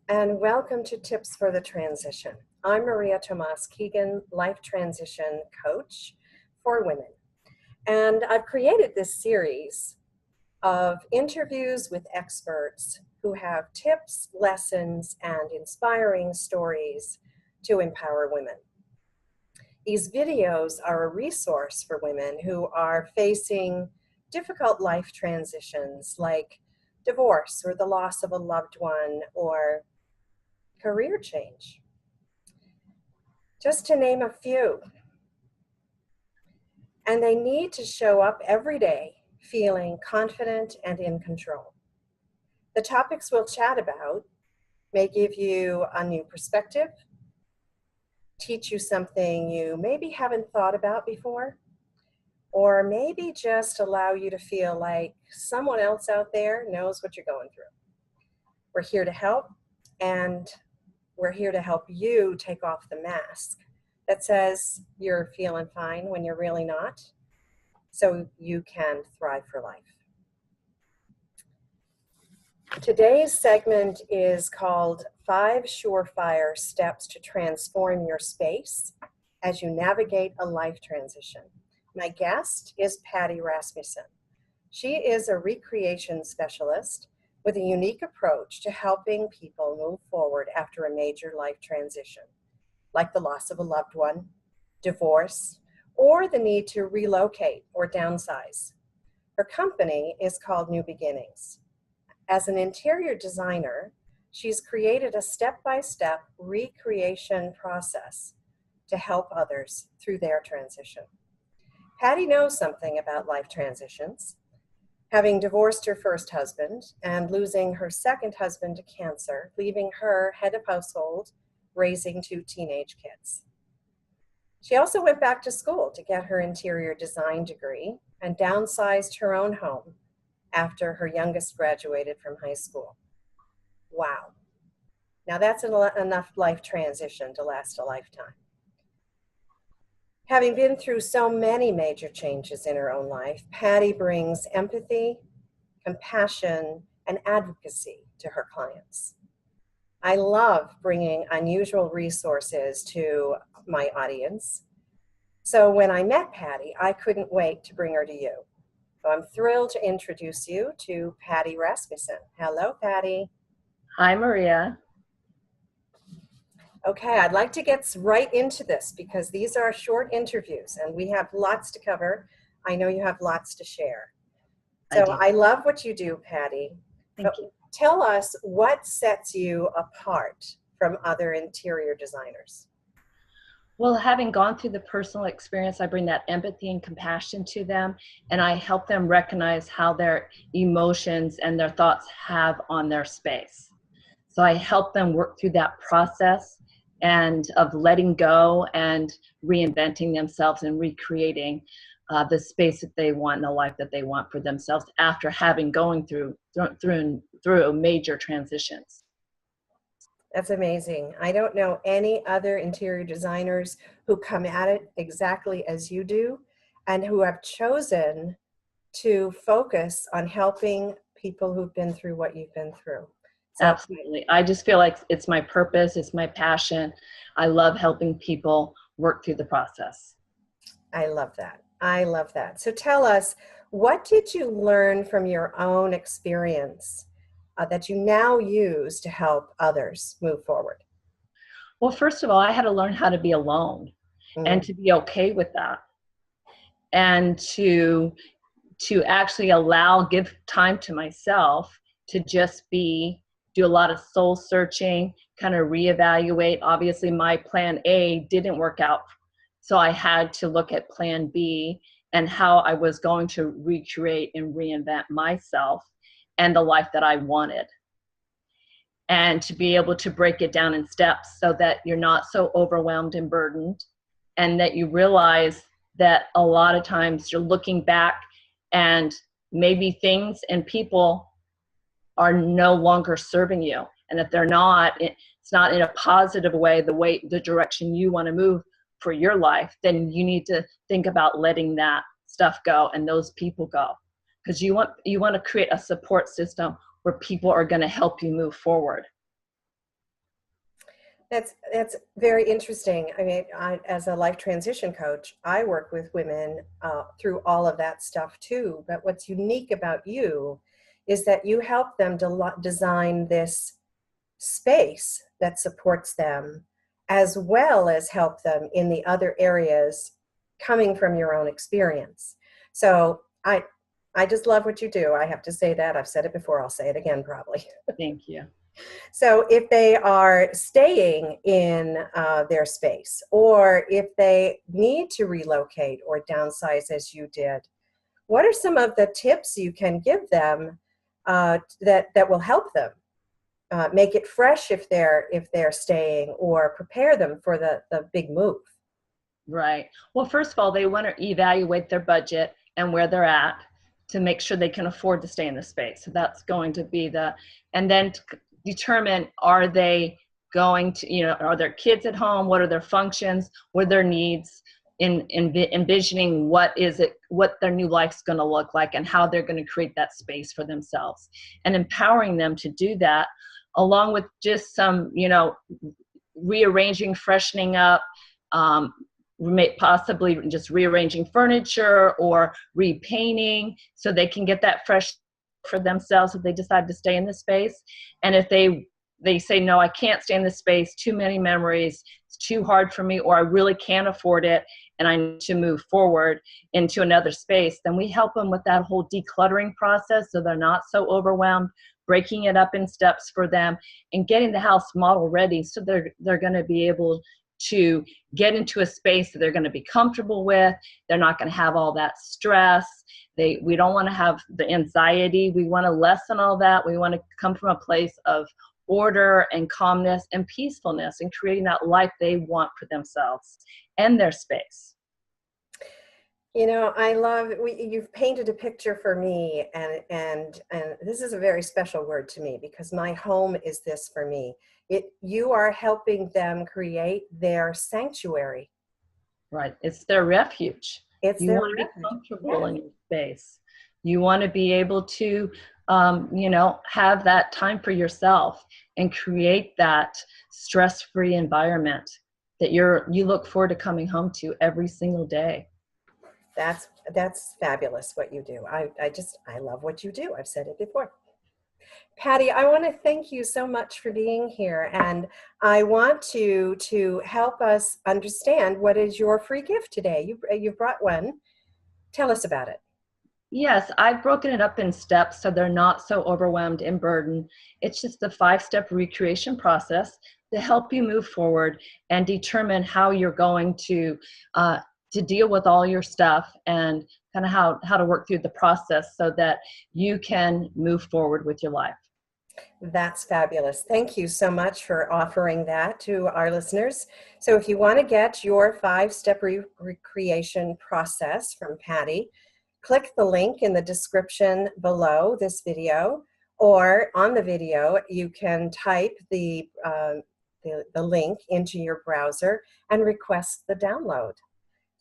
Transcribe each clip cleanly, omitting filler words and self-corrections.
and welcome to Tips for the Transition. I'm María Tomás-Keegan, life transition coach for women. And I've created this series of interviews with experts who have tips, lessons, and inspiring stories to empower women. These videos are a resource for women who are facing difficult life transitions like divorce or the loss of a loved one or career change, just to name a few. And they need to show up every day feeling confident and in control. The topics we'll chat about may give you a new perspective, teach you something you maybe haven't thought about before, or maybe just allow you to feel like someone else out there knows what you're going through. We're here to help, and we're here to help you take off the mask that says you're feeling fine when you're really not, so you can thrive for life. Today's segment is called 5 Surefire Steps to Transform Your Space as You Navigate a Life Transition. My guest is Paddy Rasmussen. She is a recreation specialist with a unique approach to helping people move forward after a major life transition, like the loss of a loved one, divorce, or the need to relocate or downsize. Her company is called New Beginnings. As an interior designer, she's created a step-by-step recreation process to help others through their transition. Paddy knows something about life transitions, having divorced her first husband and losing her second husband to cancer, leaving her head of household, raising 2 teenage kids. She also went back to school to get her interior design degree and downsized her own home after her youngest graduated from high school. Wow. Now that's enough life transition to last a lifetime. Having been through so many major changes in her own life, Paddy brings empathy, compassion, and advocacy to her clients. I love bringing unusual resources to my audience. So when I met Paddy, I couldn't wait to bring her to you. So I'm thrilled to introduce you to Paddy Rasmussen. Hello, Paddy. Hi, Maria. Okay, I'd like to get right into this because these are short interviews and we have lots to cover. I know you have lots to share. So I love what you do, Paddy. Thank you. Tell us what sets you apart from other interior designers. Well, having gone through the personal experience, I bring that empathy and compassion to them, and I help them recognize how their emotions and their thoughts have on their space. So I help them work through that process and of letting go and reinventing themselves and recreating the space that they want and the life that they want for themselves after having going through major transitions. That's amazing. I don't know any other interior designers who come at it exactly as you do and who have chosen to focus on helping people who've been through what you've been through. So, absolutely. I just feel like it's my purpose. It's my passion. I love helping people work through the process. I love that. I love that. So tell us, what did you learn from your own experience that you now use to help others move forward? Well, first of all, I had to learn how to be alone and to be okay with that, and to actually give time to myself to just do a lot of soul searching, kind of reevaluate. Obviously, my plan A didn't work out, so I had to look at plan B and how I was going to recreate and reinvent myself and the life that I wanted. And to be able to break it down in steps so that you're not so overwhelmed and burdened, and that you realize that a lot of times you're looking back and maybe things and people are no longer serving you. And if they're not, it's not in a positive way, the direction you want to move for your life, then you need to think about letting that stuff go and those people go. Because you want to create a support system where people are going to help you move forward. That's very interesting. I mean, as a life transition coach, I work with women through all of that stuff too. But what's unique about you is that you help them design this space that supports them, as well as help them in the other areas coming from your own experience. So I just love what you do. I have to say that. I've said it before. I'll say it again probably. Thank you. So if they are staying in their space, or if they need to relocate or downsize as you did, what are some of the tips you can give them that will help them make it fresh if they're staying, or prepare them for the big move? Right. Well, first of all, they want to evaluate their budget and where they're at to make sure they can afford to stay in the space. So that's going to be and then to determine, are they going to, are their kids at home? What are their functions? What are their needs? In envisioning what their new life's going to look like and how they're going to create that space for themselves, and empowering them to do that, along with just some, rearranging, freshening up, possibly just rearranging furniture or repainting, so they can get that fresh for themselves if they decide to stay in the space. And if they say, no, I can't stay in this space, too many memories, it's too hard for me, or I really can't afford it and I need to move forward into another space, then we help them with that whole decluttering process so they're not so overwhelmed, breaking it up in steps for them, and getting the house model ready so they're going to be able to get into a space that they're going to be comfortable with. They're not going to have all that stress. We don't want to have the anxiety. We want to lessen all that. We want to come from a place of order and calmness and peacefulness, and creating that life they want for themselves and their space. I love, you've painted a picture for me, and this is a very special word to me, because my home is this for me. You are helping them create their sanctuary. Right. It's their refuge. You want to be comfortable in your space. You want to be able to, have that time for yourself and create that stress-free environment that you look forward to coming home to every single day. That's fabulous what you do. I love what you do. I've said it before. Paddy, I want to thank you so much for being here, and I want to help us understand, what is your free gift today? You brought one. Tell us about it. Yes, I've broken it up in steps so they're not so overwhelmed and burdened. It's just a 5-step recreation process to help you move forward and determine how you're going to deal with all your stuff, and kind of how to work through the process so that you can move forward with your life. That's fabulous. Thank you so much for offering that to our listeners. So if you want to get your 5-step recreation process from Paddy, click the link in the description below this video, or on the video, you can type the link into your browser and request the download.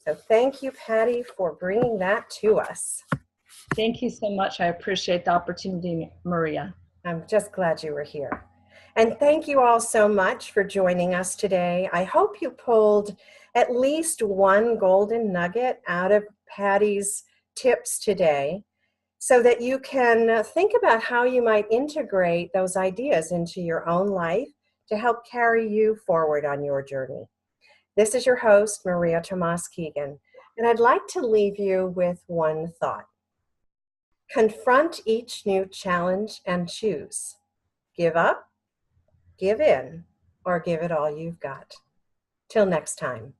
So thank you, Paddy, for bringing that to us. Thank you so much. I appreciate the opportunity, Maria. I'm just glad you were here. And thank you all so much for joining us today. I hope you pulled at least one golden nugget out of Paddy's tips today, so that you can think about how you might integrate those ideas into your own life to help carry you forward on your journey. This is your host, Maria Tomás-Keegan, and I'd like to leave you with one thought. Confront each new challenge and choose. Give up, give in, or give it all you've got. Till next time.